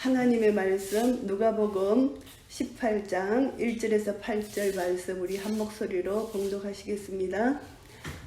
하나님의 말씀 누가복음 18장 1절에서 8절 말씀 우리 한 목소리로 봉독하시겠습니다.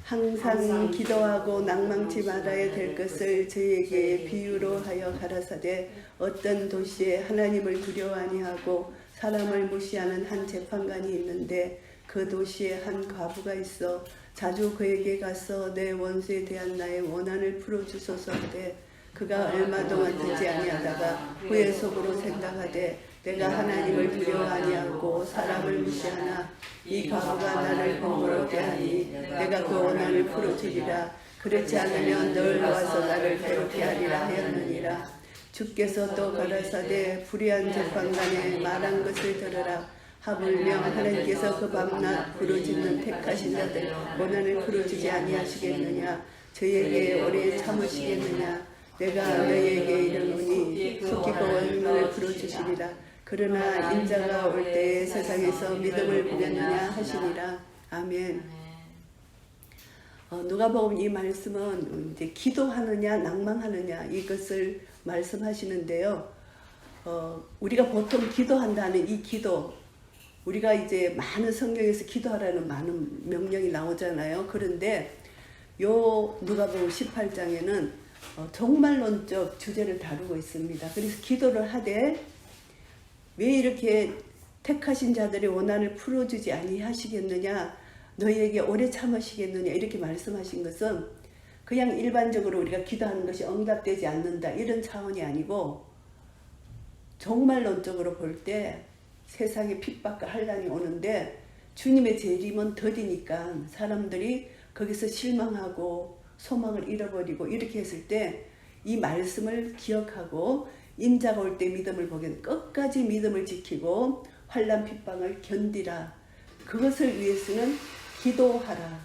항상 기도하고 낭망치 말아야 될 것을 저희에게 비유로 하여 가라사대 어떤 도시에 하나님을 두려워 아니하고 사람을 무시하는 한 재판관이 있는데 그 도시에 한 과부가 있어 자주 그에게 가서 내 원수에 대한 나의 원한을 풀어주소서 하되 그가 얼마 동안 듣지 아니하다가 후에 속으로 생각하되 내가 하나님을 두려워 아니하고 사람을 무시하나 이 과부가 나를 공고로 대하니 내가 그 원한을 풀어주리라. 그렇지 않으면 늘 와서 나를 괴롭게 하리라 하였느니라. 주께서 또 가라사대 불의한 재판관의 말한 것을 들으라. 하물며 하나님께서 그 밤낮 부르짖는 택하신 자들 원한을 풀어주지 아니하시겠느냐. 저희에게 오래 참으시겠느냐. 내가 너희에게 이르노니 속히 그 원한을 풀어주시리라. 그러나 인자가 올 때에 세상에서 믿음을 보겠느냐 하시니라. 아멘. 누가복음 이 말씀은 이제 기도하느냐 낭망하느냐 이것을 말씀하시는데요. 우리가 보통 기도한다는 이 기도, 우리가 이제 많은 성경에서 기도하라는 많은 명령이 나오잖아요. 그런데 요 누가복음 18장에는 종말론적 주제를 다루고 있습니다. 그래서 기도를 하되 왜 이렇게 택하신 자들의 원한을 풀어주지 아니하시겠느냐, 너희에게 오래 참으시겠느냐 이렇게 말씀하신 것은 그냥 일반적으로 우리가 기도하는 것이 응답되지 않는다 이런 차원이 아니고 종말론적으로 볼 때 세상에 핍박과 환난이 오는데 주님의 재림은 더디니까 사람들이 거기서 실망하고 소망을 잃어버리고 이렇게 했을 때 이 말씀을 기억하고 인자가 올 때 믿음을 보게 끝까지 믿음을 지키고 환난 핍박을 견디라. 그것을 위해서는 기도하라.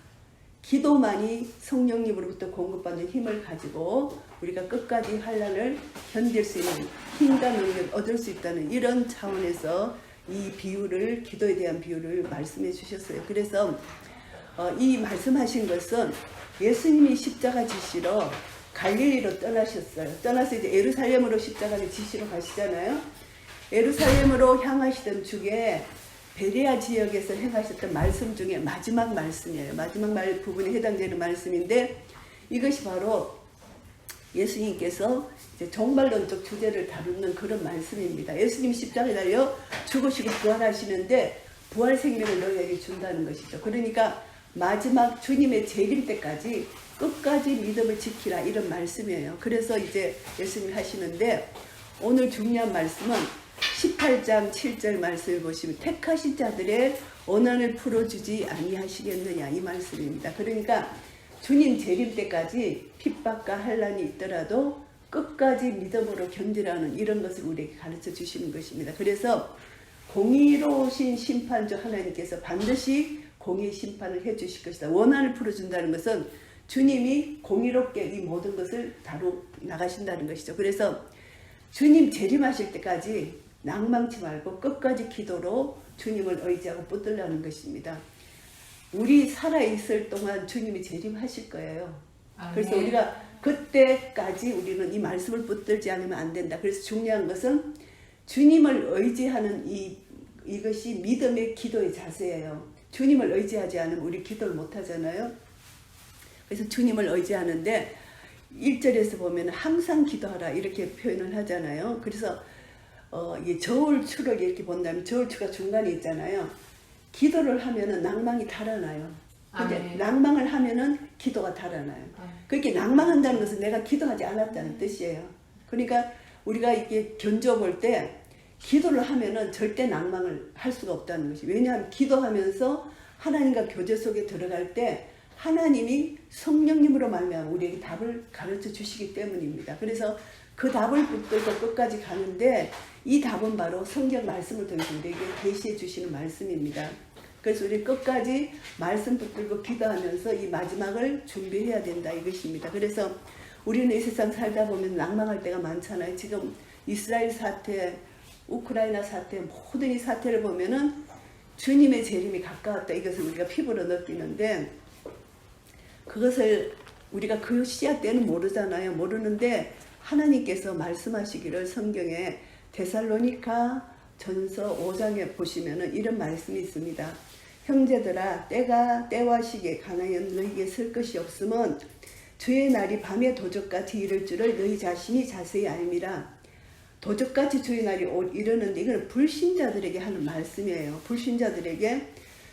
기도만이 성령님으로부터 공급받는 힘을 가지고 우리가 끝까지 환난을 견딜 수 있는 힘과 능력을 얻을 수 있다는 이런 차원에서 이 비유를, 기도에 대한 비유를 말씀해 주셨어요. 그래서 이 말씀하신 것은 예수님이 십자가 지시러 갈릴리로 떠나셨어요. 떠나서 이제 예루살렘으로 십자가를 지시러 가시잖아요. 예루살렘으로 향하시던 중에 베레아 지역에서 행하셨던 말씀 중에 마지막 말씀이에요. 마지막 부분에 해당되는 말씀인데 이것이 바로 예수님께서 이제 종말론적 주제를 다루는 그런 말씀입니다. 예수님이 십자가에 달려 죽으시고 부활하시는데 부활 생명을 너희에게 준다는 것이죠. 그러니까 마지막 주님의 재림 때까지 끝까지 믿음을 지키라 이런 말씀이에요. 그래서 이제 예수님이 하시는데 오늘 중요한 말씀은 18장 7절 말씀을 보시면 택하신 자들의 원한을 풀어주지 아니하시겠느냐 이 말씀입니다. 그러니까 주님 재림 때까지 핍박과 환난이 있더라도 끝까지 믿음으로 견디라는 이런 것을 우리에게 가르쳐 주시는 것입니다. 그래서 공의로우신 심판주 하나님께서 반드시 공의 심판을 해 주실 것이다. 원한을 풀어준다는 것은 주님이 공의롭게 이 모든 것을 다루 나가신다는 것이죠. 그래서 주님 재림하실 때까지 낭망치 말고 끝까지 기도로 주님을 의지하고 붙들라는 것입니다. 우리 살아있을 동안 주님이 재림하실 거예요. 그래서 우리가 그때까지 우리는 이 말씀을 붙들지 않으면 안 된다. 그래서 중요한 것은 주님을 의지하는 이것이 믿음의 기도의 자세예요. 주님을 의지하지 않으면 우리 기도를 못 하잖아요. 그래서 주님을 의지하는데 1절에서 보면 항상 기도하라 이렇게 표현을 하잖아요. 그래서 이 저울추를 이렇게 본다면 저울추가 중간에 있잖아요. 기도를 하면은 낭망이 달아나요. 근데 낭망을 하면은 기도가 달아나요. 그렇게 낭망한다는 것은 내가 기도하지 않았다는 뜻이에요. 그러니까 우리가 이렇게 견뎌볼 때 기도를 하면은 절대 낭망을 할 수가 없다는 것이. 왜냐하면 기도하면서 하나님과 교제 속에 들어갈 때 하나님이 성령님으로 말미암아 우리에게 답을 가르쳐 주시기 때문입니다. 그래서 그 답을 붙들고 끝까지 가는데 이 답은 바로 성경 말씀을 통해서 우리에게 계시해 주시는 말씀입니다. 그래서 우리 끝까지 말씀 붙들고 기도하면서 이 마지막을 준비해야 된다 이것입니다. 그래서 우리는 이 세상 살다 보면 낭망할 때가 많잖아요. 지금 이스라엘 사태, 우크라이나 사태, 모든 이 사태를 보면은 주님의 재림이 가까웠다 이것을 우리가 피부로 느끼는데 그것을 우리가 그 시야 때는 모르잖아요. 모르는데 하나님께서 말씀하시기를 성경에 데살로니가 전서 5장에 보시면은 이런 말씀이 있습니다. 형제들아, 때와 시기에 강하여 너희에게 쓸 것이 없으면 주의 날이 밤에 도적같이 이를 줄을 너희 자신이 자세히 알미라. 도적같이 주의 날이 이르는데 이건 불신자들에게 하는 말씀이에요. 불신자들에게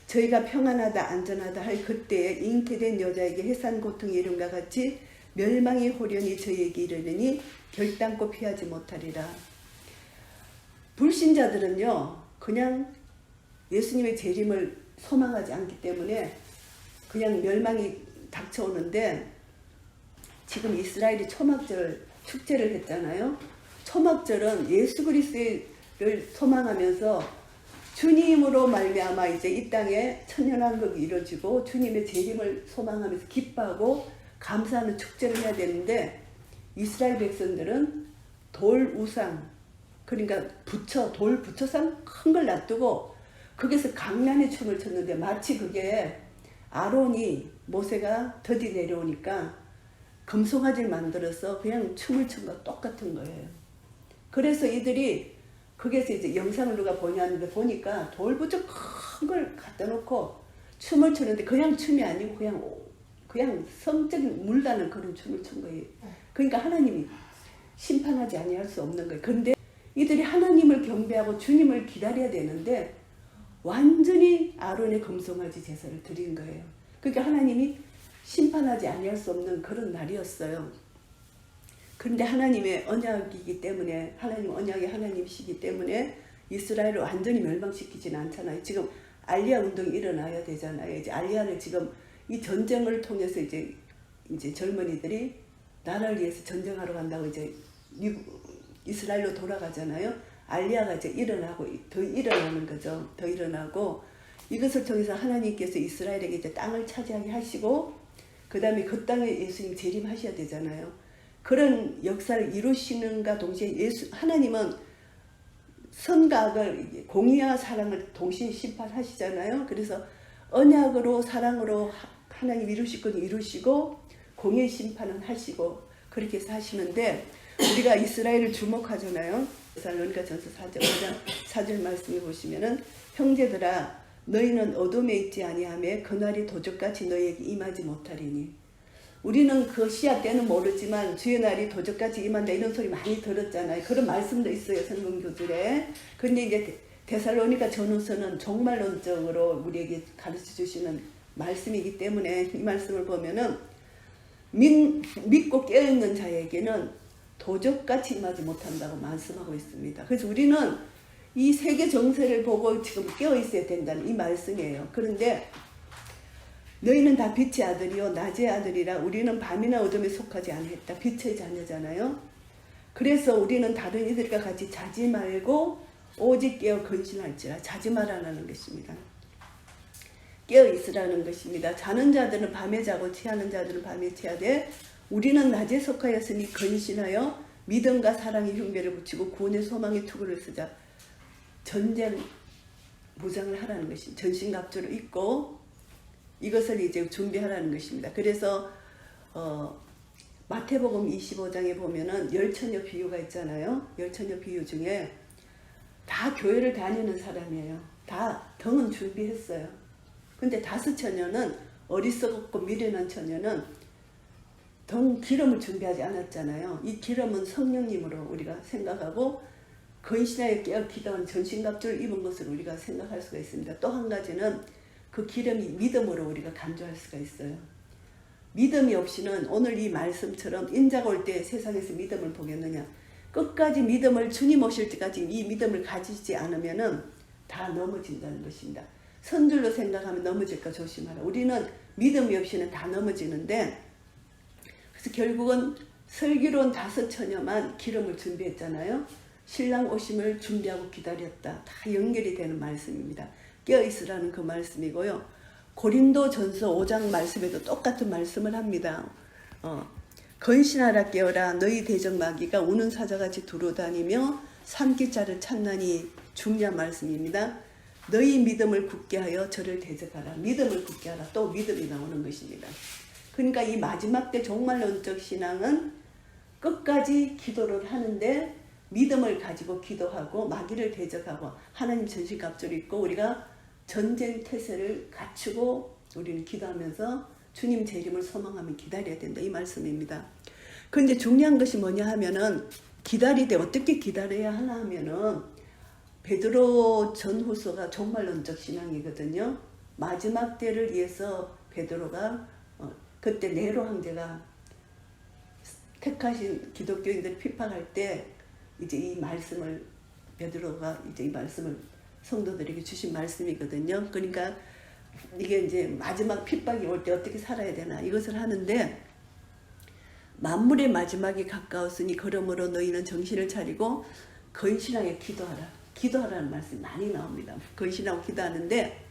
저희가 평안하다 안전하다 할 그때에 잉태된 여자에게 해산 고통이 이름과 같이 멸망이 호련히 저희에게 이르느니 결단코 피하지 못하리라. 불신자들은요, 그냥 예수님의 재림을 소망하지 않기 때문에 그냥 멸망이 닥쳐오는데, 지금 이스라엘이 초막절 축제를 했잖아요. 초막절은 예수 그리스도를 소망하면서 주님으로 말미암아 이제 이 땅에 천년왕국이 이루어지고 주님의 재림을 소망하면서 기뻐하고 감사하는 축제를 해야 되는데, 이스라엘 백성들은 돌 우상, 그러니까 돌 부처상 큰 걸 놔두고 거기서 강란의 춤을 췄는데, 마치 그게 아론이 모세가 더디 내려오니까 금송아지를 만들어서 그냥 춤을 춘 거 똑같은 거예요. 그래서 이들이 거기에서 이제 영상을 누가 보냐는데 보니까 돌 부처 큰 걸 갖다 놓고 춤을 추는데 그냥 춤이 아니고 그냥 성적인 물다는 그런 춤을 춘 거예요. 그러니까 하나님이 심판하지 아니할 수 없는 거예요. 그런데 이들이 하나님을 경배하고 주님을 기다려야 되는데 완전히 아론의 금송아지 제사를 드린 거예요. 그러니까 하나님이 심판하지 아니할 수 없는 그런 날이었어요. 그런데 하나님의 언약이기 때문에, 하나님 언약의 하나님이시기 때문에 이스라엘을 완전히 멸망시키지는 않잖아요. 지금 알리아 운동이 일어나야 되잖아요. 이제 알리아는 지금 이 전쟁을 통해서 이제 젊은이들이 나라를 위해서 전쟁하러 간다고 이제 이스라엘로 돌아가잖아요. 알리아가 이제 더 일어나는 거죠. 더 일어나고 이것을 통해서 하나님께서 이스라엘에게 이제 땅을 차지하게 하시고 그 다음에 그 땅에 예수님 재림하셔야 되잖아요. 그런 역사를 이루시는가 동시에 하나님은 선과 악을, 공의와 사랑을 동시에 심판하시잖아요. 그래서 언약으로 사랑으로 하나님 이루실 건 이루시고 공의 심판은 하시고 그렇게 해서 하시는데, 우리가 이스라엘을 주목하잖아요. 데살로니가 전서 4장 4절 말씀을 보시면은 형제들아, 너희는 어둠에 있지 아니하며 그날이 도적같이 너희에게 임하지 못하리니. 우리는 그 시야 때는 모르지만 주의 날이 도적같이 임한다 이런 소리 많이 들었잖아요. 그런 말씀도 있어요, 성경교들에. 근데 이제 데살로니가 전후서는 종말론적으로 우리에게 가르쳐 주시는 말씀이기 때문에 이 말씀을 보면은 믿고 깨어있는 자에게는 도적같이 임하지 못한다고 말씀하고 있습니다. 그래서 우리는 이 세계 정세를 보고 지금 깨어있어야 된다는 이 말씀이에요. 그런데 너희는 다 빛의 아들이요 낮의 아들이라. 우리는 밤이나 어둠에 속하지 않았다. 빛의 자녀잖아요. 그래서 우리는 다른 이들과 같이 자지 말고 오직 깨어 근신할지라. 자지 말라는 것입니다. 깨어 있으라는 것입니다. 자는 자들은 밤에 자고 취하는 자들은 밤에 취하되 우리는 낮에 속하였으니 근신하여 믿음과 사랑의 흉배를 붙이고 구원의 소망의 투구를 쓰자. 전쟁 무장을 하라는 것입니다. 전신갑주를 입고 이것을 이제 준비하라는 것입니다. 그래서 마태복음 25장에 보면은 열처녀 비유가 있잖아요. 열처녀 비유 중에 다 교회를 다니는 사람이에요. 다 등은 준비했어요. 근데 5처녀는 어리석었고 미련한 처녀는 등 기름을 준비하지 않았잖아요. 이 기름은 성령님으로 우리가 생각하고 근신하여 깨어 기도한 전신갑주를 입은 것을 우리가 생각할 수가 있습니다. 또 한 가지는 그 기름이 믿음으로 우리가 간주할 수가 있어요. 믿음이 없이는 오늘 이 말씀처럼 인자가 올 때 세상에서 믿음을 보겠느냐. 끝까지 믿음을 주님 오실 때까지 이 믿음을 가지지 않으면은 다 넘어진다는 것입니다. 선줄로 생각하면 넘어질까 조심하라. 우리는 믿음이 없이는 다 넘어지는데, 그래서 결국은 슬기로운 5처녀만 기름을 준비했잖아요. 신랑 오심을 준비하고 기다렸다. 다 연결이 되는 말씀입니다. 깨어있으라는 그 말씀이고요. 고린도 전서 5장 말씀에도 똑같은 말씀을 합니다. 건신하라 깨어라. 너희 대적 마귀가 우는 사자같이 두루다니며 산기자를 찾나니. 중요한 말씀입니다. 너희 믿음을 굳게 하여 저를 대적하라. 믿음을 굳게 하라. 또 믿음이 나오는 것입니다. 그러니까 이 마지막 때 종말론적 신앙은 끝까지 기도를 하는데 믿음을 가지고 기도하고 마귀를 대적하고 하나님 전신갑주를 입고 우리가 전쟁 태세를 갖추고 우리는 기도하면서 주님 재림을 소망하며 기다려야 된다. 이 말씀입니다. 그런데 중요한 것이 뭐냐 하면은 기다리되 어떻게 기다려야 하나 하면은 베드로 전후서가 종말론적 신앙이거든요. 마지막 때를 위해서 베드로가 그때 네로 황제가 택하신 기독교인들 핍박할 때 이제 이 말씀을 베드로가 이제 이 말씀을 성도들에게 주신 말씀이거든요. 그러니까 이게 이제 마지막 핍박이 올 때 어떻게 살아야 되나 이것을 하는데 만물의 마지막이 가까웠으니 그러므로 너희는 정신을 차리고 근신하게 기도하라. 기도하라는 말씀이 많이 나옵니다. 근신하고 기도하는데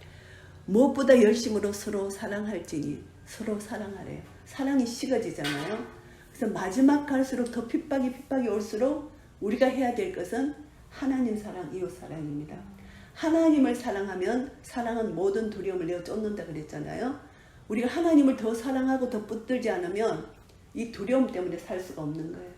무엇보다 열심으로 서로 사랑할지니 서로 사랑하래요. 사랑이 식어지잖아요. 그래서 마지막 갈수록 더 핍박이 올수록 우리가 해야 될 것은 하나님 사랑, 이웃 사랑입니다. 하나님을 사랑하면 사랑은 모든 두려움을 내어 쫓는다 그랬잖아요. 우리가 하나님을 더 사랑하고 더 붙들지 않으면 이 두려움 때문에 살 수가 없는 거예요.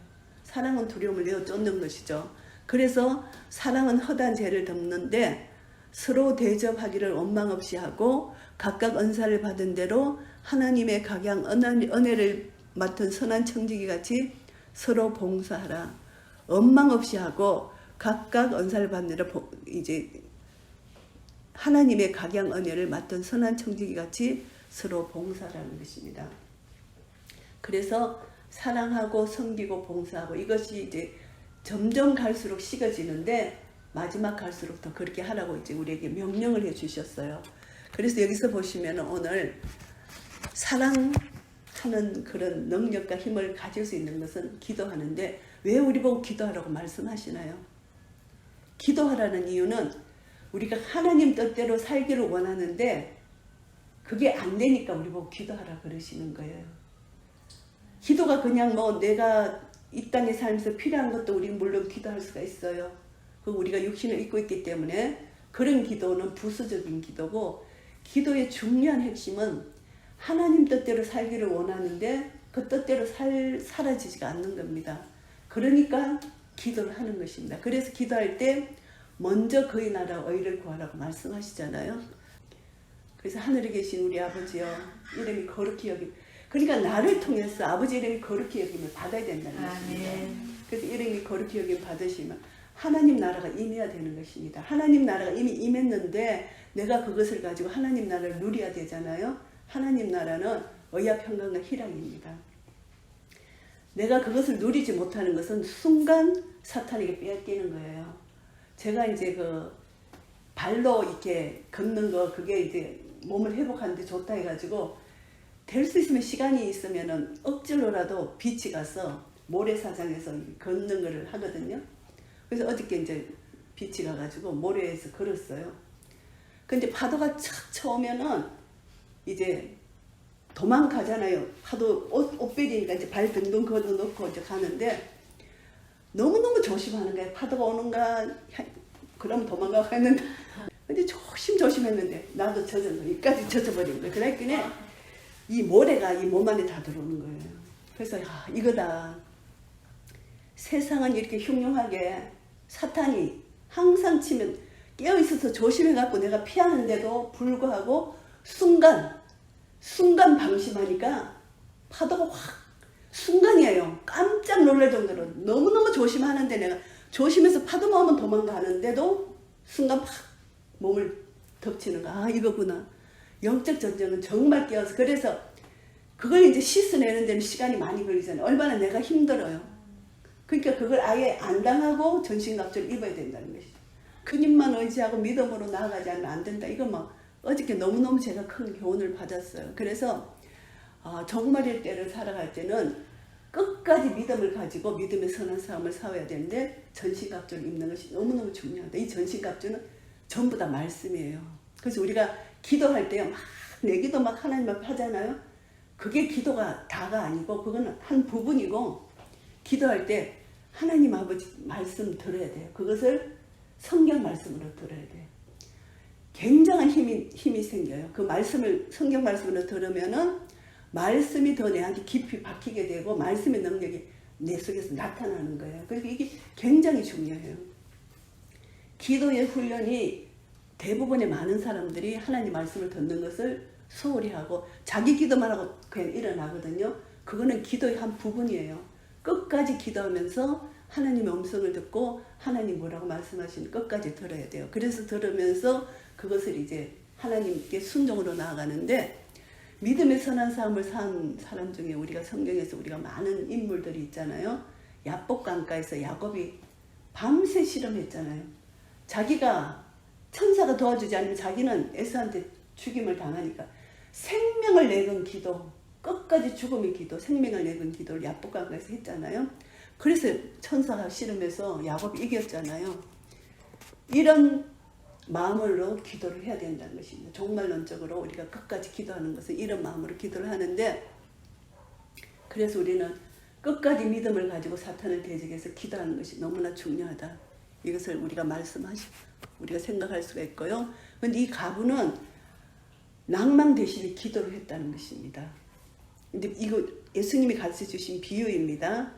사랑은 두려움을 내어 쫓는 것이죠. 그래서 사랑은 허다한 죄를 덮는데 서로 대접하기를 원망 없이 하고 각각 은사를 받은 대로 하나님의 각양 은혜를 맡은 선한 청지기 같이 서로 봉사하라. 원망 없이 하고 각각 은사를 받은 대로 이제 하나님의 각양 은혜를 맡은 선한 청지기 같이 서로 봉사라는 것입니다. 그래서 사랑하고 섬기고 봉사하고 이것이 이제 점점 갈수록 식어지는데 마지막 갈수록 더 그렇게 하라고 이제 우리에게 명령을 해 주셨어요. 그래서 여기서 보시면 오늘 사랑하는 그런 능력과 힘을 가질 수 있는 것은 기도하는데 왜 우리 보고 기도하라고 말씀하시나요? 기도하라는 이유는 우리가 하나님 뜻대로 살기를 원하는데 그게 안 되니까 우리 보고 기도하라 그러시는 거예요. 기도가 그냥 뭐 내가 이 땅에 살면서 필요한 것도 우리는 물론 기도할 수가 있어요. 그 우리가 육신을 입고 있기 때문에 그런 기도는 부수적인 기도고 기도의 중요한 핵심은 하나님 뜻대로 살기를 원하는데 그 뜻대로 사라지지가 않는 겁니다. 그러니까 기도를 하는 것입니다. 그래서 기도할 때 먼저 그의 나라 의를 구하라고 말씀하시잖아요. 그래서 하늘에 계신 우리 아버지여 이름이 거룩히 여김. 그러니까 나를 통해서 아버지 이름이 거룩히 여김을 받아야 된다는 것입니다. 그래서 이름이 거룩히 여김 받으시면 하나님 나라가 임해야 되는 것입니다. 하나님 나라가 이미 임했는데 내가 그것을 가지고 하나님 나라를 누려야 되잖아요. 하나님 나라는 의와 평강과 희락입니다. 내가 그것을 누리지 못하는 것은 순간 사탄에게 빼앗기는 거예요. 제가 이제 그 발로 이렇게 걷는 거 그게 이제 몸을 회복하는데 좋다 해가지고 될 수 있으면 시간이 있으면은 억지로라도 비치 가서 모래사장에서 걷는 거를 하거든요. 그래서 어저께 이제 비치 가가지고 모래에서 걸었어요. 근데 파도가 착 쳐오면은 이제 도망가잖아요. 파도 옷베리니까 이제 발 등등 걷어놓고 이제 가는데 너무너무 조심하는 거예요. 파도가 오는가 그럼 도망가고 했는데 근데 조심했는데 나도 젖어서 여기까지 젖어버린 거예요. 그러니까 이 모래가 이 몸 안에 다 들어오는 거예요. 그래서 이거다. 세상은 이렇게 흉흉하게 사탄이 항상 치면 깨어있어서 조심해갖고 내가 피하는데도 불구하고 순간 방심하니까 파도가 확 순간이에요. 깜짝 놀랄 정도로 너무너무 조심하는데 내가 조심해서 파도만 오면 도망가는데도 순간 팍 몸을 덮치는 거. 이거구나. 영적 전쟁은 정말 깨어서 그래서 그걸 이제 씻어내는 데는 시간이 많이 걸리잖아요. 얼마나 내가 힘들어요. 그러니까 그걸 아예 안 당하고 전신갑주를 입어야 된다는 것이죠. 주님만 의지하고 믿음으로 나아가지 않으면 안 된다. 이거 뭐 어저께 너무너무 제가 큰 교훈을 받았어요. 그래서 종말일 때를 살아갈 때는 끝까지 믿음을 가지고 믿음의 선한 싸움을 싸워야 되는데 전신갑주를 입는 것이 너무너무 중요하다. 이 전신갑주는 전부 다 말씀이에요. 그래서 우리가 기도할 때요 막 내 기도 막 하나님 앞에 하잖아요. 그게 기도가 다가 아니고 그거는 한 부분이고 기도할 때 하나님 아버지 말씀 들어야 돼요. 그것을 성경 말씀으로 들어야 돼요. 굉장한 힘이 생겨요. 그 말씀을 성경 말씀으로 들으면은 말씀이 더 내한테 깊이 박히게 되고 말씀의 능력이 내 속에서 나타나는 거예요. 그러니까 이게 굉장히 중요해요. 기도의 훈련이 대부분의 많은 사람들이 하나님 말씀을 듣는 것을 소홀히 하고 자기 기도만 하고 그냥 일어나거든요. 그거는 기도의 한 부분이에요. 끝까지 기도하면서 하나님의 음성을 듣고 하나님 뭐라고 말씀하시는 끝까지 들어야 돼요. 그래서 들으면서 그것을 이제 하나님께 순종으로 나아가는데, 믿음의 선한 삶을 산 사람 중에 우리가 성경에서 우리가 많은 인물들이 있잖아요. 야복 강가에서 야곱이 밤새 실험했잖아요. 자기가 천사가 도와주지 않으면 자기는 에서한테 죽임을 당하니까 생명을 내건 기도, 끝까지 죽음의 기도, 생명을 내건 기도를 야복 강가에서 했잖아요. 그래서 천사가 실험해서 야곱이 이겼잖아요. 이런 마음으로 기도를 해야 된다는 것입니다. 종말론적으로 우리가 끝까지 기도하는 것은 이런 마음으로 기도를 하는데, 그래서 우리는 끝까지 믿음을 가지고 사탄을 대적해서 기도하는 것이 너무나 중요하다. 이것을 우리가 우리가 생각할 수가 있고요. 그런데 이 가부는 낭만 대신에 기도를 했다는 것입니다. 근데 이거 예수님이 가르쳐 주신 비유입니다.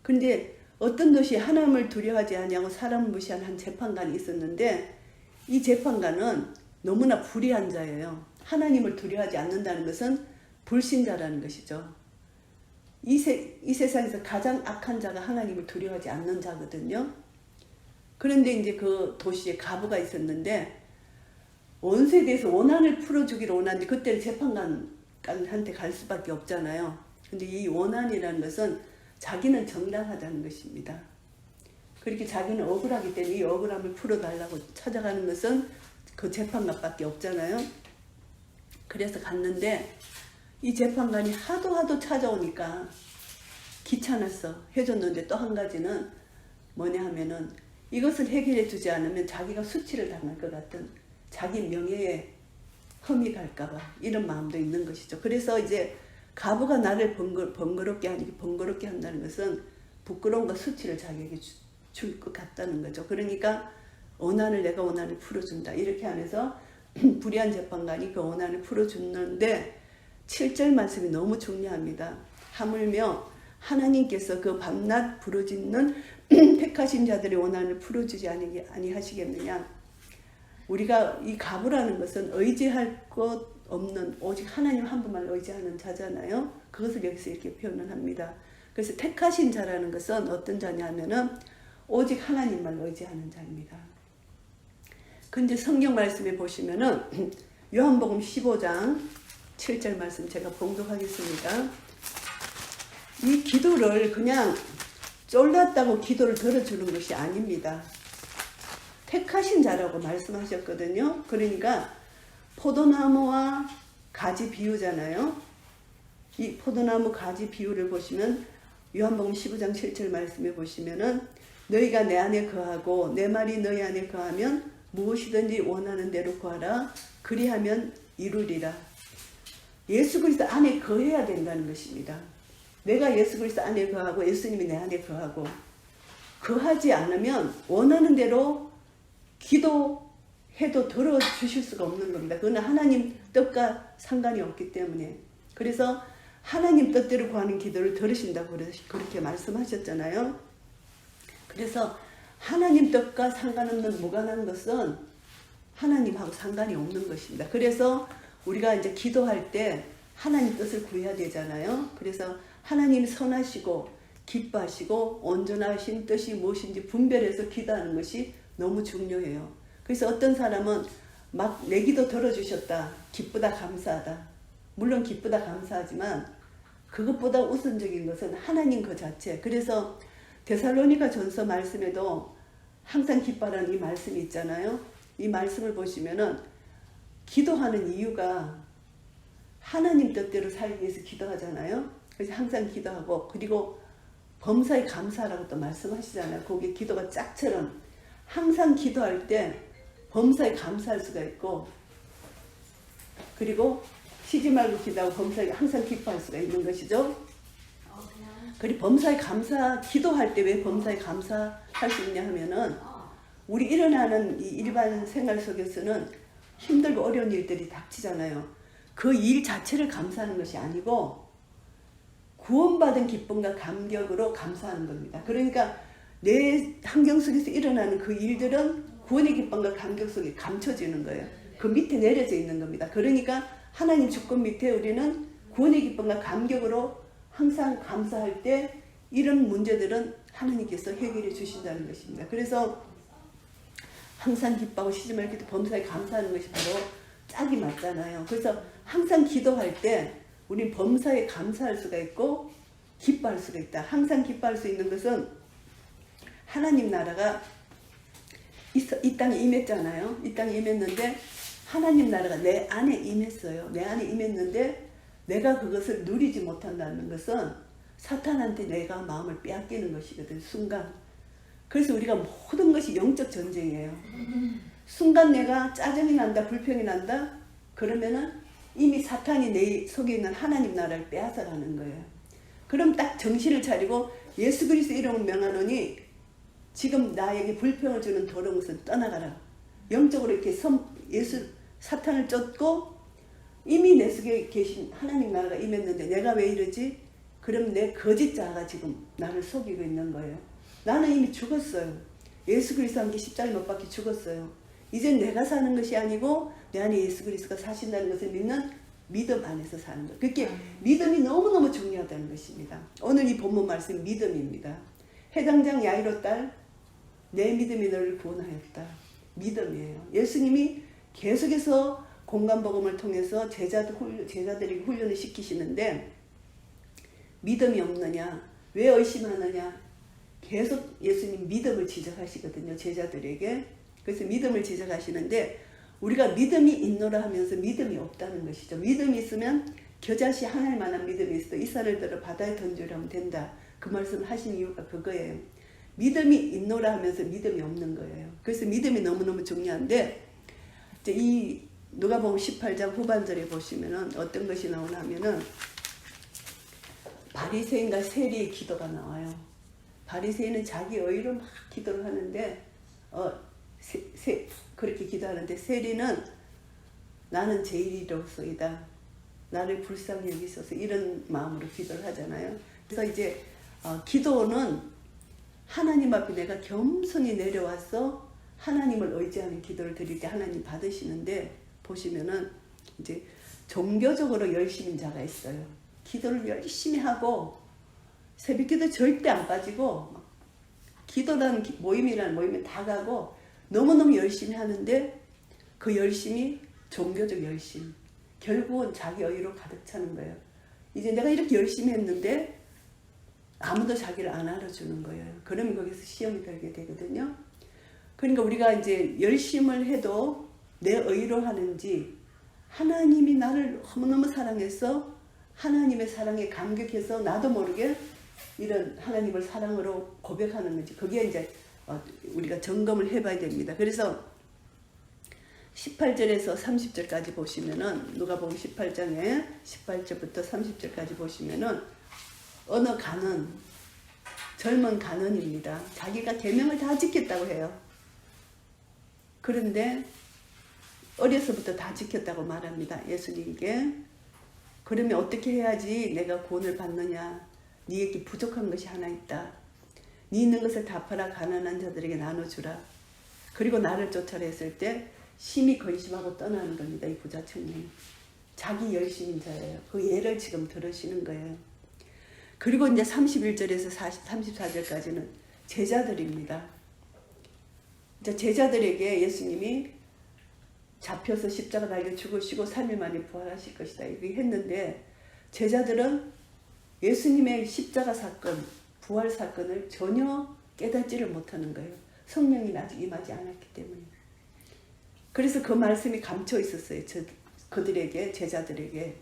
근데 어떤 도시에 하나님을 두려워하지 아니하고 사람을 무시한 한 재판관이 있었는데, 이 재판관은 너무나 불의한 자예요. 하나님을 두려워하지 않는다는 것은 불신자라는 것이죠. 이 세상에서 가장 악한 자가 하나님을 두려워하지 않는 자거든요. 그런데 이제 그 도시에 가부가 있었는데 원수에 대해서 원한을 풀어주기를 원하는데, 그때는 재판관한테 갈 수밖에 없잖아요. 근데 이 원한이라는 것은 자기는 정당하다는 것입니다. 그렇게 자기는 억울하기 때문에 이 억울함을 풀어달라고 찾아가는 것은 그 재판관밖에 없잖아요. 그래서 갔는데 이 재판관이 하도 찾아오니까 귀찮았어. 해줬는데 또 한 가지는 뭐냐 하면은 이것을 해결해 주지 않으면 자기가 수치를 당할 것 같은, 자기 명예에 흠이 갈까봐 이런 마음도 있는 것이죠. 그래서 이제 가부가 나를 번거롭게 한다는 것은 부끄러움과 수치를 자기에게 줄 것 같다는 거죠. 그러니까 내가 원한을 풀어준다. 이렇게 하면서 불의한 재판관이 그 원한을 풀어주는데 7절 말씀이 너무 중요합니다. 하물며 하나님께서 그 밤낮 부르짖는 택하신 자들의 원한을 풀어주지 아니하시겠느냐. 우리가 이 가부라는 것은 의지할 것 없는 오직 하나님 한 분만 의지하는 자잖아요. 그것을 여기서 이렇게 표현을 합니다. 그래서 택하신 자라는 것은 어떤 자냐 하면은 오직 하나님만 의지하는 자입니다. 근데 성경 말씀에 보시면은 요한복음 15장 7절 말씀 제가 봉독하겠습니다. 이 기도를 그냥 쫄랐다고 기도를 들어주는 것이 아닙니다. 택하신 자라고 말씀하셨거든요. 그러니까 포도나무와 가지 비유잖아요. 이 포도나무 가지 비유를 보시면 요한복음 15장 7절 말씀에 보시면은 너희가 내 안에 거하고 내 말이 너희 안에 거하면 무엇이든지 원하는 대로 구하라. 그리하면 이루리라. 예수 그리스도 안에 거해야 된다는 것입니다. 내가 예수 그리스도 안에 거하고 예수님이 내 안에 거하고, 거하지 않으면 원하는 대로 기도해도 들어주실 수가 없는 겁니다. 그건 하나님 뜻과 상관이 없기 때문에. 그래서 하나님 뜻대로 구하는 기도를 들으신다고 그렇게 말씀하셨잖아요. 그래서 하나님 뜻과 상관없는 무관한 것은 하나님하고 상관이 없는 것입니다. 그래서 우리가 이제 기도할 때 하나님 뜻을 구해야 되잖아요. 그래서 하나님 선하시고 기뻐하시고 온전하신 뜻이 무엇인지 분별해서 기도하는 것이 너무 중요해요. 그래서 어떤 사람은 막 내 기도 들어주셨다, 기쁘다, 감사하다. 물론 기쁘다, 감사하지만 그것보다 우선적인 것은 하나님 그 자체. 그래서 데살로니가 전서 말씀에도 항상 기뻐하라는 이 말씀이 있잖아요. 이 말씀을 보시면은 기도하는 이유가 하나님 뜻대로 살기 위해서 기도하잖아요. 그래서 항상 기도하고, 그리고 범사에 감사하라고 또 말씀하시잖아요. 거기에 기도가 짝처럼 항상 기도할 때 범사에 감사할 수가 있고, 그리고 쉬지 말고 기도하고 범사에 항상 기뻐할 수가 있는 것이죠. 그리고 범사에 기도할 때 왜 범사에 감사할 수 있냐 하면은 우리 일어나는 이 일반 생활 속에서는 힘들고 어려운 일들이 닥치잖아요. 그 일 자체를 감사하는 것이 아니고 구원받은 기쁨과 감격으로 감사하는 겁니다. 그러니까 내 환경 속에서 일어나는 그 일들은 구원의 기쁨과 감격 속에 감춰지는 거예요. 그 밑에 내려져 있는 겁니다. 그러니까 하나님 주권 밑에 우리는 구원의 기쁨과 감격으로 항상 감사할 때 이런 문제들은 하나님께서 해결해 주신다는 것입니다. 그래서 항상 기뻐하고 쉬지 말고 범사에 감사하는 것이 바로 짝이 맞잖아요. 그래서 항상 기도할 때 우리 범사에 감사할 수가 있고 기뻐할 수가 있다. 항상 기뻐할 수 있는 것은 하나님 나라가 이 땅에 임했잖아요. 이 땅에 임했는데 하나님 나라가 내 안에 임했어요. 내 안에 임했는데 내가 그것을 누리지 못한다는 것은 사탄한테 내가 마음을 빼앗기는 것이거든. 순간. 그래서 우리가 모든 것이 영적 전쟁이에요. 순간 내가 짜증이 난다, 불평이 난다, 그러면은 이미 사탄이 내 속에 있는 하나님 나라를 빼앗아가는 거예요. 그럼 딱 정신을 차리고 예수 그리스도 이름을 명하노니 지금 나에게 불평을 주는 더러운 것은 떠나가라. 영적으로 이렇게 사탄을 쫓고 이미 내 속에 계신 하나님 나라가 임했는데 내가 왜 이러지? 그럼 내 거짓 자아가 지금 나를 속이고 있는 거예요. 나는 이미 죽었어요. 예수 그리스도와 함께 십자가에 못 박혀 죽었어요. 이젠 내가 사는 것이 아니고 내 안에 예수 그리스도가 사신다는 것을 믿는 믿음 안에서 사는 것. 그렇게 믿음이 너무너무 중요하다는 것입니다. 오늘 이 본문 말씀 믿음입니다. 해당장 야이로 딸, 내 믿음이 너를 구원하였다. 믿음이에요. 예수님이 계속해서 공간복음을 통해서 제자들에게 훈련을 시키시는데 믿음이 없느냐? 왜 의심하느냐? 계속 예수님 믿음을 지적하시거든요. 제자들에게. 그래서 믿음을 지적하시는데 우리가 믿음이 있노라 하면서 믿음이 없다는 것이죠. 믿음이 있으면 겨자씨 하늘만한 믿음이 있어도 이 쌀을 들어 바다에 던지려면 된다. 그 말씀을 하신 이유가 그거예요. 믿음이 있노라 하면서 믿음이 없는 거예요. 그래서 믿음이 너무너무 중요한데 이제 이 누가복음 18장 후반절에 보시면은 어떤 것이 나오나 하면은 바리새인과 세리의 기도가 나와요. 바리새인은 자기 의로 막 기도를 하는데 그렇게 기도하는데 세리는 나는 죄인이로소이다. 나를 불쌍히 여기소서 이런 마음으로 기도를 하잖아요. 그래서 이제 기도는 하나님 앞에 내가 겸손히 내려와서 하나님을 의지하는 기도를 드릴 때 하나님 받으시는데 보시면은 이제 종교적으로 열심인 자가 있어요. 기도를 열심히 하고 새벽기도 절대 안 빠지고 기도라는 모임이라는 모임에 다 가고 너무너무 열심히 하는데 그 열심이 종교적 열심. 결국은 자기 의로 가득 차는 거예요. 이제 내가 이렇게 열심히 했는데 아무도 자기를 안 알아주는 거예요. 그러면 거기서 시험이 들게 되거든요. 그러니까 우리가 이제 열심을 해도 내 의로 하는지 하나님이 나를 너무너무 사랑해서 하나님의 사랑에 감격해서 나도 모르게 이런 하나님을 사랑으로 고백하는 건지 그게 이제 우리가 점검을 해봐야 됩니다. 그래서 18절에서 30절까지 보시면은 누가복음 18장에 18절부터 30절까지 보시면은 어느 간은 젊은 간원입니다. 자기가 계명을 다 지켰다고 해요. 그런데 어려서부터 다 지켰다고 말합니다. 예수님께. 그러면 어떻게 해야지 내가 구원을 받느냐? 네에게 부족한 것이 하나 있다. 네 있는 것을 다 팔아 가난한 자들에게 나눠주라. 그리고 나를 쫓아라 했을 때 심히 근심하고 떠나는 겁니다. 이 부자 청년이. 자기 열심인 자예요. 그 예를 지금 들으시는 거예요. 그리고 이제 31절에서 34절까지는 제자들입니다. 이제 제자들에게 예수님이 잡혀서 십자가 달려 죽으시고 3일 만에 부활하실 것이다. 이렇게 했는데 제자들은 예수님의 십자가 사건, 부활 사건을 전혀 깨닫지를 못하는 거예요. 성령이 아직 임하지 않았기 때문에. 그래서 그 말씀이 감춰 있었어요. 그들에게, 제자들에게.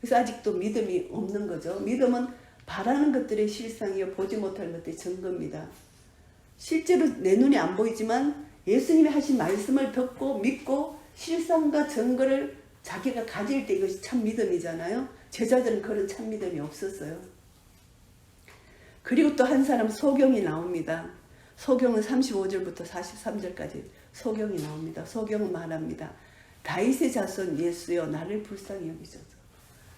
그래서 아직도 믿음이 없는 거죠. 믿음은 바라는 것들의 실상이요 보지 못할 것들의 증거입니다. 실제로 내 눈에 안 보이지만 예수님이 하신 말씀을 듣고 믿고 실상과 증거를 자기가 가질 때 이것이 참 믿음이잖아요. 제자들은 그런 참 믿음이 없었어요. 그리고 또 한 사람 소경이 나옵니다. 소경은 35절부터 43절까지 소경이 나옵니다. 소경은 말합니다. 다윗의 자손 예수여 나를 불쌍히 여기소서.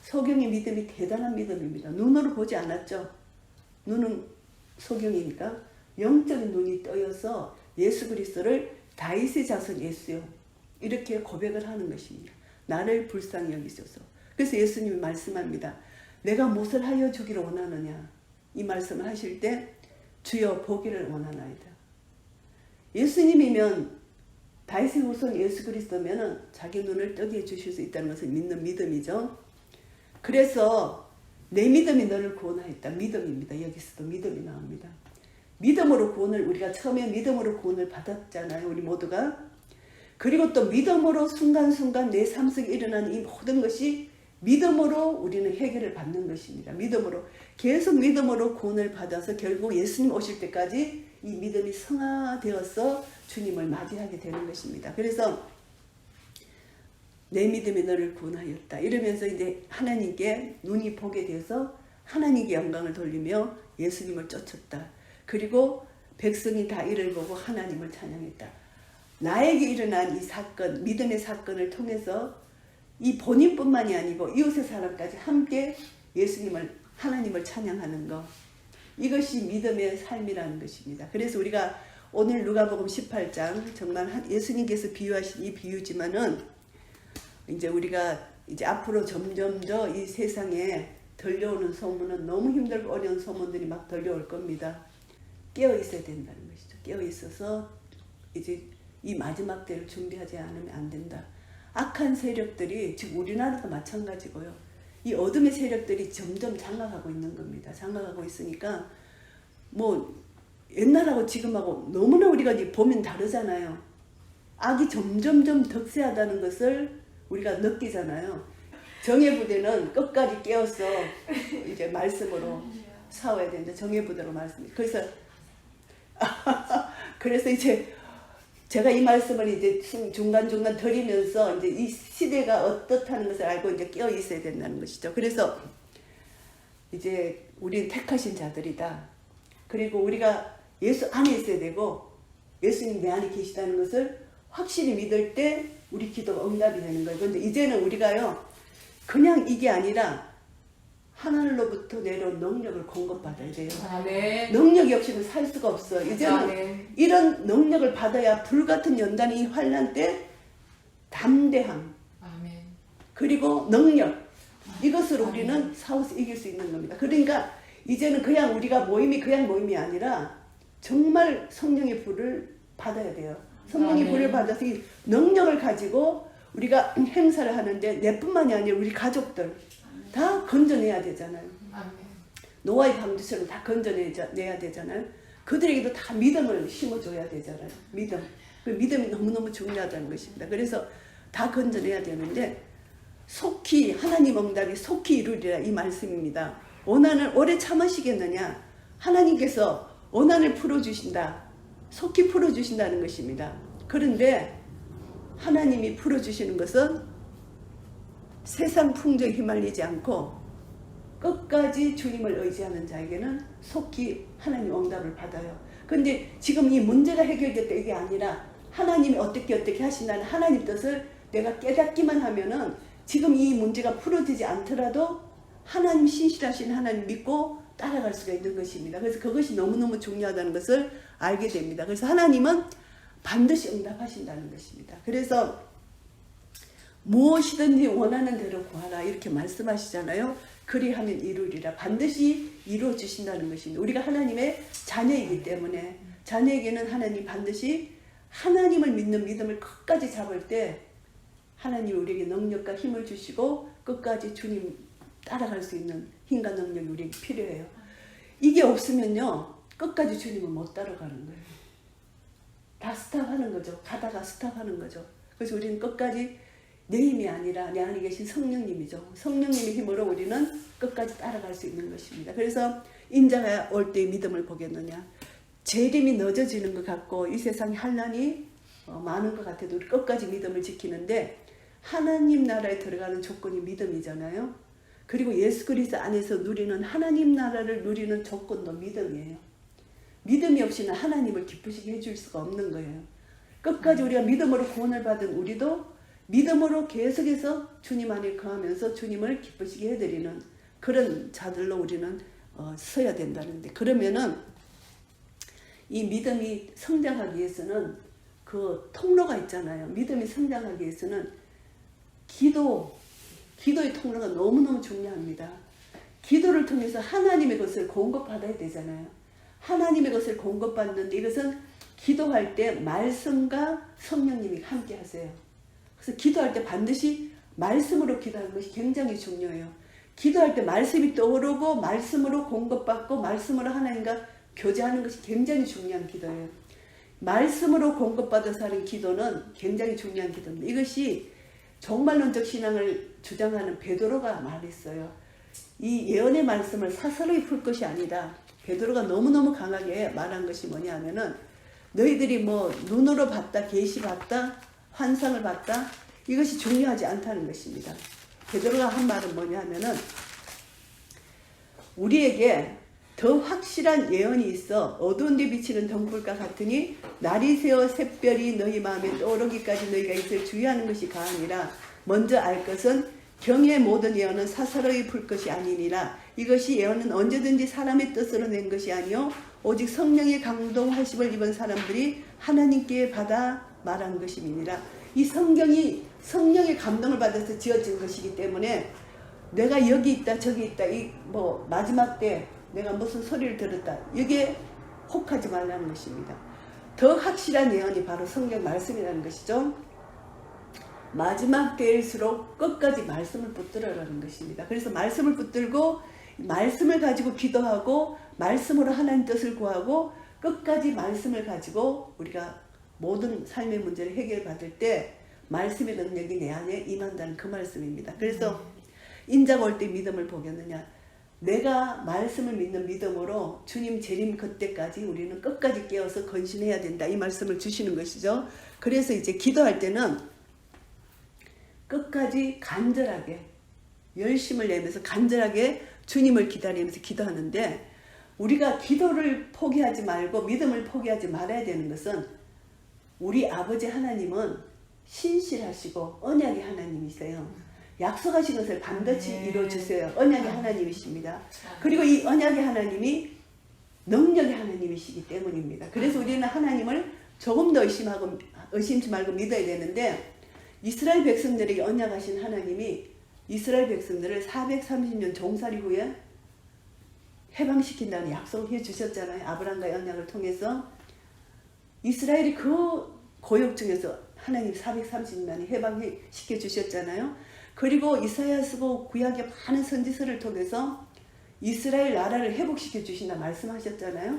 소경의 믿음이 대단한 믿음입니다. 눈으로 보지 않았죠. 눈은 소경이니까 영적인 눈이 떠여서 예수 그리스도를 다윗의 자손 예수요, 이렇게 고백을 하는 것입니다. 나를 불쌍히 여기소서. 그래서 예수님이 말씀합니다. 내가 무엇을 하여 주기를 원하느냐, 이 말씀을 하실 때 주여 보기를 원하나이다. 예수님이면, 다윗의 후손 예수 그리스도면 자기 눈을 뜨게 해주실 수 있다는 것을 믿는 믿음이죠. 그래서 내 믿음이 너를 구원하였다. 믿음입니다. 여기서도 믿음이 나옵니다. 믿음으로 구원을, 우리가 처음에 믿음으로 구원을 받았잖아요, 우리 모두가. 그리고 또 믿음으로 순간순간 내 삶 속에 일어나는 이 모든 것이 믿음으로 우리는 해결을 받는 것입니다. 믿음으로, 계속 믿음으로 구원을 받아서 결국 예수님 오실 때까지 이 믿음이 성화되어서 주님을 맞이하게 되는 것입니다. 그래서 내 믿음이 너를 구원하였다 이러면서 이제 하나님께 눈이 보게 돼서 하나님께 영광을 돌리며 예수님을 쫓았다. 그리고 백성이 다 이를 보고 하나님을 찬양했다. 나에게 일어난 이 사건, 믿음의 사건을 통해서 이 본인뿐만이 아니고 이웃의 사람까지 함께 예수님을, 하나님을 찬양하는 것, 이것이 믿음의 삶이라는 것입니다. 그래서 우리가 오늘 누가복음 18장, 정말 예수님께서 비유하신 이 비유지만은 이제 우리가 이제 앞으로 점점 더 이 세상에 들려오는 소문은 너무 힘들고 어려운 소문들이 막 들려올 겁니다. 깨어 있어야 된다는 것이죠. 깨어 있어서 이제 이 마지막 때를 준비하지 않으면 안 된다. 악한 세력들이, 지금 우리나라도 마찬가지고요, 이 어둠의 세력들이 점점 장악하고 있는 겁니다. 장악하고 있으니까 뭐 옛날하고 지금하고 너무나 우리가 이제 보면 다르잖아요. 악이 점점점 득세하다는 것을 우리가 느끼잖아요. 정예부대는 끝까지 깨어서 이제 말씀으로 싸워야 된다. 정예부대로 말씀. 그래서 이제 제가 이 말씀을 이제 중간중간 드리면서 이제 이 시대가 어떻다는 것을 알고 이제 깨어 있어야 된다는 것이죠. 그래서 이제 우리는 택하신 자들이다. 그리고 우리가 예수 안에 있어야 되고 예수님 내 안에 계시다는 것을 확실히 믿을 때 우리 기도가 응답이 되는 거예요. 그런데 이제는 우리가요, 그냥 이게 아니라 하늘로부터 내려온 능력을 공급받아야 돼요. 아멘. 능력이 없이는 살 수가 없어요. 이제는 아멘. 이런 능력을 받아야 불같은 연단의 이 환난 때 담대함, 아멘. 그리고 능력, 이것으로 우리는 싸워서 이길 수 있는 겁니다. 그러니까 이제는 그냥 우리가 모임이 그냥 모임이 아니라 정말 성령의 불을 받아야 돼요. 성령의 아멘. 불을 받아서 이 능력을 가지고 우리가 행사를 하는데 내뿐만이 아니라 우리 가족들 다 건져내야 되잖아요. 아멘. 노아의 방주처럼 다 건져내야 되잖아요. 그들에게도 다 믿음을 심어줘야 되잖아요. 믿음. 그 믿음이 너무너무 중요하다는 것입니다. 그래서 다 건져내야 되는데 속히 하나님 응답이 속히 이루리라 이 말씀입니다. 원한을 오래 참으시겠느냐? 하나님께서 원한을 풀어주신다. 속히 풀어주신다는 것입니다. 그런데 하나님이 풀어주시는 것은 세상 풍조에 휘말리지 않고 끝까지 주님을 의지하는 자에게는 속히 하나님 응답을 받아요. 근데 지금 이 문제가 해결됐다 이게 아니라 하나님이 어떻게 하신다는 하나님 뜻을 내가 깨닫기만 하면은 지금 이 문제가 풀어지지 않더라도 하나님 신실하신 하나님 믿고 따라갈 수가 있는 것입니다. 그래서 그것이 너무너무 중요하다는 것을 알게 됩니다. 그래서 하나님은 반드시 응답하신다는 것입니다. 그래서 무엇이든지 원하는 대로 구하라 이렇게 말씀하시잖아요. 그리하면 이루리라. 반드시 이루어 주신다는 것입니다. 우리가 하나님의 자녀이기 때문에 자녀에게는 하나님 반드시 하나님을 믿는 믿음을 끝까지 잡을 때 하나님 우리에게 능력과 힘을 주시고 끝까지 주님 따라갈 수 있는 힘과 능력이 우리에게 필요해요. 이게 없으면요 끝까지 주님을 못 따라가는 거예요. 다 스탑하는 거죠. 가다가 스탑하는 거죠. 그래서 우리는 끝까지 내 힘이 아니라 내 안에 계신 성령님이죠. 성령님의 힘으로 우리는 끝까지 따라갈 수 있는 것입니다. 그래서 인자가 올 때의 믿음을 보겠느냐. 재림이 늦어지는 것 같고 이 세상에 환난이 많은 것 같아도 우리 끝까지 믿음을 지키는데 하나님 나라에 들어가는 조건이 믿음이잖아요. 그리고 예수 그리스도 안에서 누리는 하나님 나라를 누리는 조건도 믿음이에요. 믿음이 없이는 하나님을 기쁘시게 해줄 수가 없는 거예요. 끝까지 우리가 믿음으로 구원을 받은 우리도 믿음으로 계속해서 주님 안에 거하면서 주님을 기쁘시게 해드리는 그런 자들로 우리는 서야 된다는데, 그러면은 이 믿음이 성장하기 위해서는 그 통로가 있잖아요. 믿음이 성장하기 위해서는 기도의 통로가 너무너무 중요합니다. 기도를 통해서 하나님의 것을 공급받아야 되잖아요. 하나님의 것을 공급받는데 이것은 기도할 때 말씀과 성령님이 함께 하세요. 그래서 기도할 때 반드시 말씀으로 기도하는 것이 굉장히 중요해요. 기도할 때 말씀이 떠오르고 말씀으로 공급받고 말씀으로 하나님과 교제하는 것이 굉장히 중요한 기도예요. 말씀으로 공급받아서 하는 기도는 굉장히 중요한 기도입니다. 이것이 종말론적 신앙을 주장하는 베드로가 말했어요. 이 예언의 말씀을 사설하게 풀 것이 아니다. 베드로가 너무너무 강하게 말한 것이 뭐냐 하면은 너희들이 뭐 눈으로 봤다, 계시 봤다, 환상을 봤다, 이것이 중요하지 않다는 것입니다. 베드로가 한 말은 뭐냐 하면은 우리에게 더 확실한 예언이 있어 어두운 데 비치는 등불과 같으니 날이 새어 샛별이 너희 마음에 떠오르기까지 너희가 이것을 주의하는 것이 가하니라. 먼저 알 것은 경의 모든 예언은 사사로이 풀 것이 아니니라. 이것이 예언은 언제든지 사람의 뜻으로 낸 것이 아니요 오직 성령의 감동하심을 입은 사람들이 하나님께 받아 말한 것임이니라. 이 성경이 성령의 감동을 받아서 지어진 것이기 때문에 내가 여기 있다 저기 있다 이 뭐 마지막 때 내가 무슨 소리를 들었다 이게 혹하지 말라는 것입니다. 더 확실한 예언이 바로 성경 말씀이라는 것이죠. 마지막 때일수록 끝까지 말씀을 붙들어라는 것입니다. 그래서 말씀을 붙들고 말씀을 가지고 기도하고 말씀으로 하나님 뜻을 구하고 끝까지 말씀을 가지고 우리가 모든 삶의 문제를 해결받을 때 말씀의 능력이 내 안에 임한다는 그 말씀입니다. 그래서 인자가 올 때 믿음을 보겠느냐. 내가 말씀을 믿는 믿음으로 주님 재림 그때까지 우리는 끝까지 깨어서 건신해야 된다. 이 말씀을 주시는 것이죠. 그래서 이제 기도할 때는 끝까지 간절하게 열심을 내면서 간절하게 주님을 기다리면서 기도하는데 우리가 기도를 포기하지 말고 믿음을 포기하지 말아야 되는 것은 우리 아버지 하나님은 신실하시고 언약의 하나님이세요. 약속하신 것을 반드시 이루어주세요. 언약의 하나님이십니다. 그리고 이 언약의 하나님이 능력의 하나님이시기 때문입니다. 그래서 우리는 하나님을 조금 더 의심치 말고 믿어야 되는데 이스라엘 백성들에게 언약하신 하나님이 이스라엘 백성들을 430년 종살이 후에 해방시킨다는 약속을 해주셨잖아요. 아브라함과의 언약을 통해서 이스라엘이 그 고역 중에서 하나님 430년이 해방시켜 주셨잖아요. 그리고 이사야서고 구약의 많은 선지서를 통해서 이스라엘 나라를 회복시켜 주신다 말씀하셨잖아요.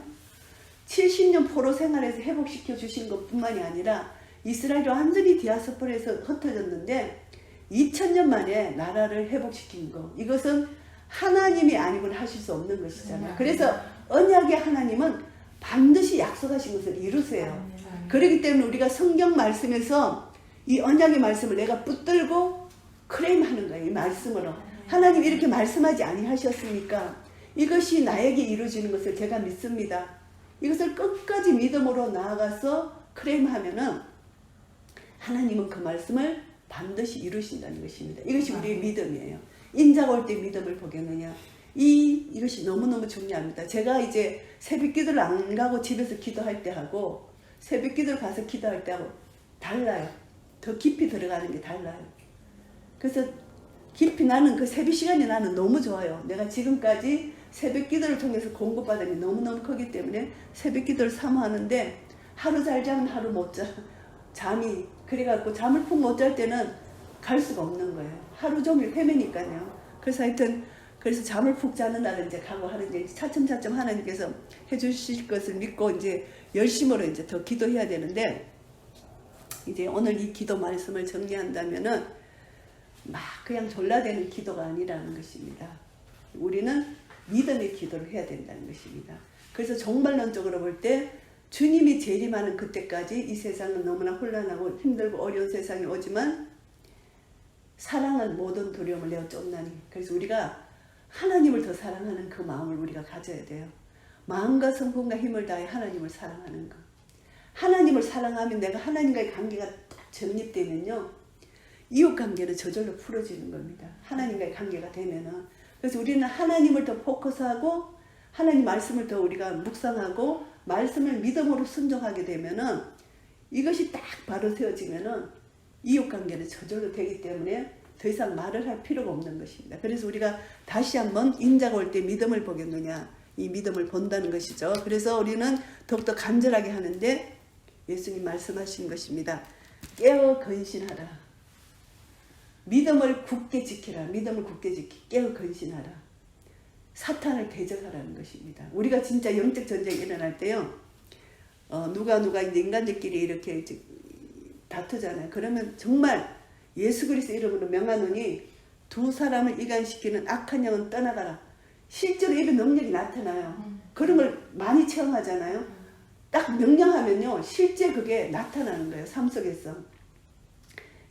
70년 포로 생활에서 회복시켜 주신 것뿐만이 아니라 이스라엘이 완전히 디아스포라에서 흩어졌는데 2000년 만에 나라를 회복시킨 것, 이것은 하나님이 아니고는 하실 수 없는 것이잖아요. 그래서 언약의 하나님은 반드시 약속하신 것을 이루세요. 그렇기 때문에 우리가 성경 말씀에서 이 언약의 말씀을 내가 붙들고 크레임하는 거예요. 이 말씀으로. 하나님 이렇게 말씀하지 아니하셨습니까? 이것이 나에게 이루어지는 것을 제가 믿습니다. 이것을 끝까지 믿음으로 나아가서 크레임하면은 하나님은 그 말씀을 반드시 이루신다는 것입니다. 이것이 우리의 믿음이에요. 인자가 올 때 믿음을 보겠느냐. 이것이 너무너무 중요합니다. 제가 이제 새벽 기도를 안 가고 집에서 기도할 때 하고 새벽 기도를 가서 기도할 때 하고 달라요. 더 깊이 들어가는 게 달라요. 그래서 깊이 나는 그 새벽 시간이 나는 너무 좋아요. 내가 지금까지 새벽 기도를 통해서 공급받은 게 너무너무 크기 때문에 새벽 기도를 사모하는데 하루 잘 자면 하루 못 자. 잠이 그래갖고 잠을 푹 못 잘 때는 갈 수가 없는 거예요. 하루 종일 헤매니까요. 그래서 하여튼 그래서 잠을 푹 자는 날은 이제 가고 하는데 차츰차츰 하나님께서 해주실 것을 믿고 이제 열심으로 이제 더 기도해야 되는데 이제 오늘 이 기도 말씀을 정리한다면은 막 그냥 졸라대는 기도가 아니라는 것입니다. 우리는 믿음의 기도를 해야 된다는 것입니다. 그래서 종말론적으로 볼 때 주님이 재림하는 그때까지 이 세상은 너무나 혼란하고 힘들고 어려운 세상이 오지만 사랑은 모든 두려움을 내어 쫓나니. 그래서 우리가 하나님을 더 사랑하는 그 마음을 우리가 가져야 돼요. 마음과 성품과 힘을 다해 하나님을 사랑하는 것. 하나님을 사랑하면 내가 하나님과의 관계가 딱 정립되면요. 이웃관계는 저절로 풀어지는 겁니다. 하나님과의 관계가 되면은. 그래서 우리는 하나님을 더 포커스하고 하나님 말씀을 더 우리가 묵상하고 말씀을 믿음으로 순종하게 되면은 이것이 딱 바로 세워지면은 이웃관계는 저절로 되기 때문에 더 이상 말을 할 필요가 없는 것입니다. 그래서 우리가 다시 한번 인자가 올 때 믿음을 보겠느냐, 이 믿음을 본다는 것이죠. 그래서 우리는 더욱더 간절하게 하는데 예수님 말씀하신 것입니다. 깨어 근신하라. 믿음을 굳게 지키라. 믿음을 굳게 깨어 근신하라. 사탄을 대적하라는 것입니다. 우리가 진짜 영적 전쟁이 일어날 때요. 누가 이제 인간들끼리 이렇게 다투잖아요. 그러면 정말 예수 그리스도 이름으로 명하노니 두 사람을 이간시키는 악한 영은 떠나가라. 실제로 이런 능력이 나타나요. 그런 걸 많이 체험하잖아요. 딱 명령하면요. 실제 그게 나타나는 거예요. 삶 속에서.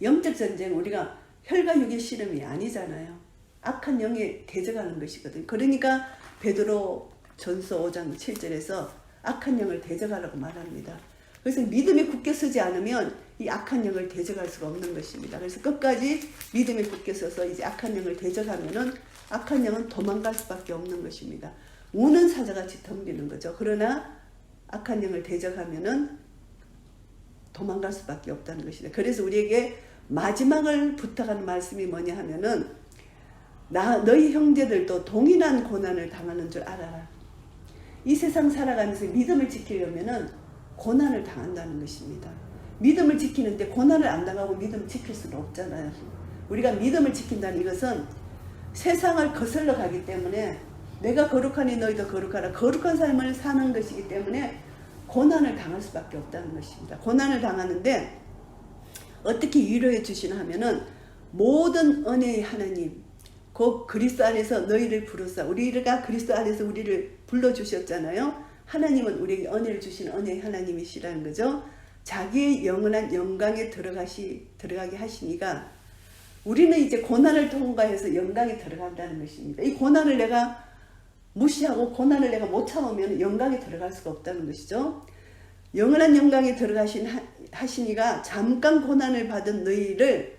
영적 전쟁 우리가 혈과 육의 씨름이 아니잖아요. 악한 영에 대적하는 것이거든요. 그러니까 베드로 전서 5장 7절에서 악한 영을 대적하라고 말합니다. 그래서 믿음이 굳게 서지 않으면 이 악한 영을 대적할 수가 없는 것입니다. 그래서 끝까지 믿음이 굳게 서서 이제 악한 영을 대적하면은 악한 영은 도망갈 수밖에 없는 것입니다. 우는 사자같이 덤비는 거죠. 그러나 악한 영을 대적하면은 도망갈 수밖에 없다는 것이다. 그래서 우리에게 마지막을 부탁하는 말씀이 뭐냐 하면은 너희 형제들도 동일한 고난을 당하는 줄 알아라. 이 세상 살아가면서 믿음을 지키려면은 고난을 당한다는 것입니다. 믿음을 지키는데 고난을 안 당하고 믿음을 지킬 수는 없잖아요. 우리가 믿음을 지킨다는 이것은 세상을 거슬러 가기 때문에 내가 거룩하니 너희도 거룩하라. 거룩한 삶을 사는 것이기 때문에 고난을 당할 수밖에 없다는 것입니다. 고난을 당하는데 어떻게 위로해 주시나 하면은 모든 은혜의 하나님 곧 그리스도 안에서 너희를 부르사 우리가 그리스도 안에서 우리를 불러주셨잖아요. 하나님은 우리에게 은혜를 주시는 은혜의 하나님이시라는 거죠. 자기의 영원한 영광에 들어가게 하시니까 우리는 이제 고난을 통과해서 영광에 들어간다는 것입니다. 이 고난을 내가 무시하고 고난을 내가 못 참으면 영광에 들어갈 수가 없다는 것이죠. 영원한 영광에 하시니가 잠깐 고난을 받은 너희를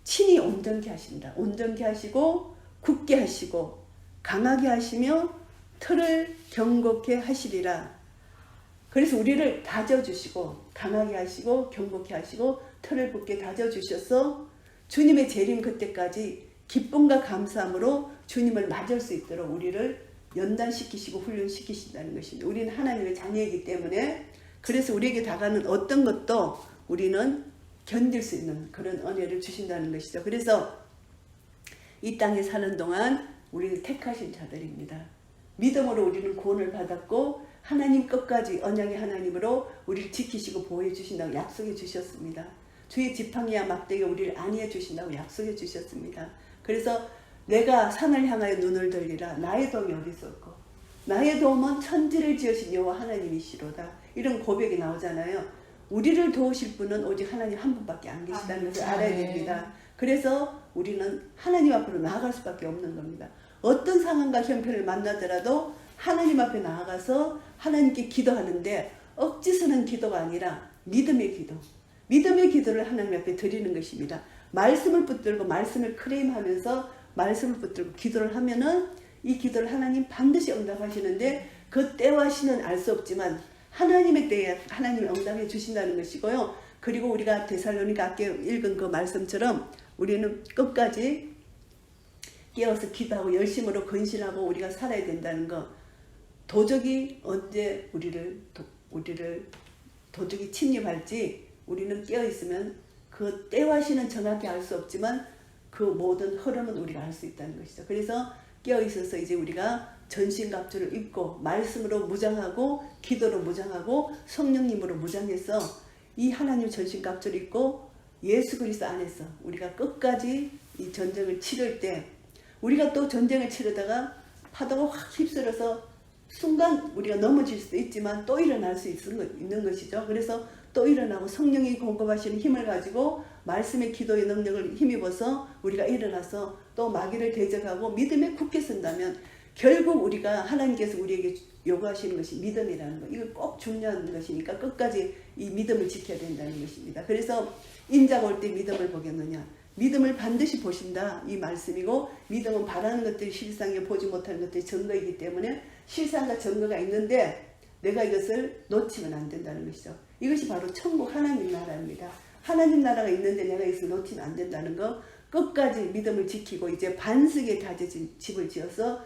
친히 온전케 하신다. 온전케 하시고 굳게 하시고 강하게 하시며 틀을 경고케 하시리라. 그래서 우리를 다져주시고 강하게 하시고 경고케 하시고 틀을 굳게 다져주셔서 주님의 재림 그때까지 기쁨과 감사함으로 주님을 맞을 수 있도록 우리를 연단시키시고 훈련시키신다는 것입니다. 우리는 하나님의 자녀이기 때문에 그래서 우리에게 다가는 어떤 것도 우리는 견딜 수 있는 그런 은혜를 주신다는 것이죠. 그래서 이 땅에 사는 동안 우리를 택하신 자들입니다. 믿음으로 우리는 구원을 받았고 하나님 끝까지 언약의 하나님으로 우리를 지키시고 보호해 주신다고 약속해 주셨습니다. 주의 지팡이와 막대기가 우리를 안위해 주신다고 약속해 주셨습니다. 그래서 내가 산을 향하여 눈을 들리라. 나의 도움이 어디서 올까? 나의 도움은 천지를 지으신 여호와 하나님이시로다. 이런 고백이 나오잖아요. 우리를 도우실 분은 오직 하나님 한 분밖에 안 계시다는 것을 알아야 됩니다. 그래서 우리는 하나님 앞으로 나아갈 수밖에 없는 겁니다. 어떤 상황과 형편을 만나더라도 하나님 앞에 나아가서 하나님께 기도하는데 억지서는 기도가 아니라 믿음의 기도. 믿음의 기도를 하나님 앞에 드리는 것입니다. 말씀을 붙들고 말씀을 크레임하면서 말씀을 붙들고 기도를 하면은 이 기도를 하나님 반드시 응답하시는데 그 때와 시는 알 수 없지만 하나님의 때에 하나님이 응답해 주신다는 것이고요. 그리고 우리가 데살로니가 아까 읽은 그 말씀처럼 우리는 끝까지 깨어서 기도하고 열심으로 근신하고 우리가 살아야 된다는 거. 도적이 언제 우리를 도적이 침입할지 우리는 깨어있으면 그 때와 시는 정확히 알 수 없지만 그 모든 흐름은 우리가 알 수 있다는 것이죠. 그래서 깨어있어서 이제 우리가 전신갑주를 입고 말씀으로 무장하고 기도로 무장하고 성령님으로 무장해서 이 하나님 전신갑주를 입고 예수 그리스도 안에서 우리가 끝까지 이 전쟁을 치를 때 우리가 또 전쟁을 치르다가 파도가 확 휩쓸어서 순간 우리가 넘어질 수도 있지만 또 일어날 수 있는 것이죠. 그래서 또 일어나고 성령이 공급하시는 힘을 가지고 말씀의 기도의 능력을 힘입어서 우리가 일어나서 또 마귀를 대적하고 믿음에 굳게 선다면 결국 우리가 하나님께서 우리에게 요구하시는 것이 믿음이라는 거. 이거 꼭 중요한 것이니까 끝까지 이 믿음을 지켜야 된다는 것입니다. 그래서 인자가 올 때 믿음을 보겠느냐. 믿음을 반드시 보신다 이 말씀이고, 믿음은 바라는 것들이 실상에 보지 못하는 것들이 증거이기 때문에 실상과 증거가 있는데 내가 이것을 놓치면 안 된다는 것이죠. 이것이 바로 천국 하나님 나라입니다. 하나님 나라가 있는데 내가 이것을 놓치면 안 된다는 거, 끝까지 믿음을 지키고 이제 반석에 다져진 집을 지어서,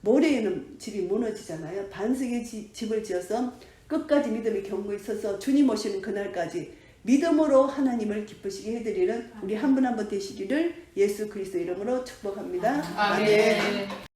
모래에는 집이 무너지잖아요. 반석에 집을 지어서 끝까지 믿음이 견고히 서서 주님 오시는 그날까지 믿음으로 하나님을 기쁘시게 해드리는 우리 한 분 한 분 되시기를 예수 그리스도 이름으로 축복합니다. 아멘.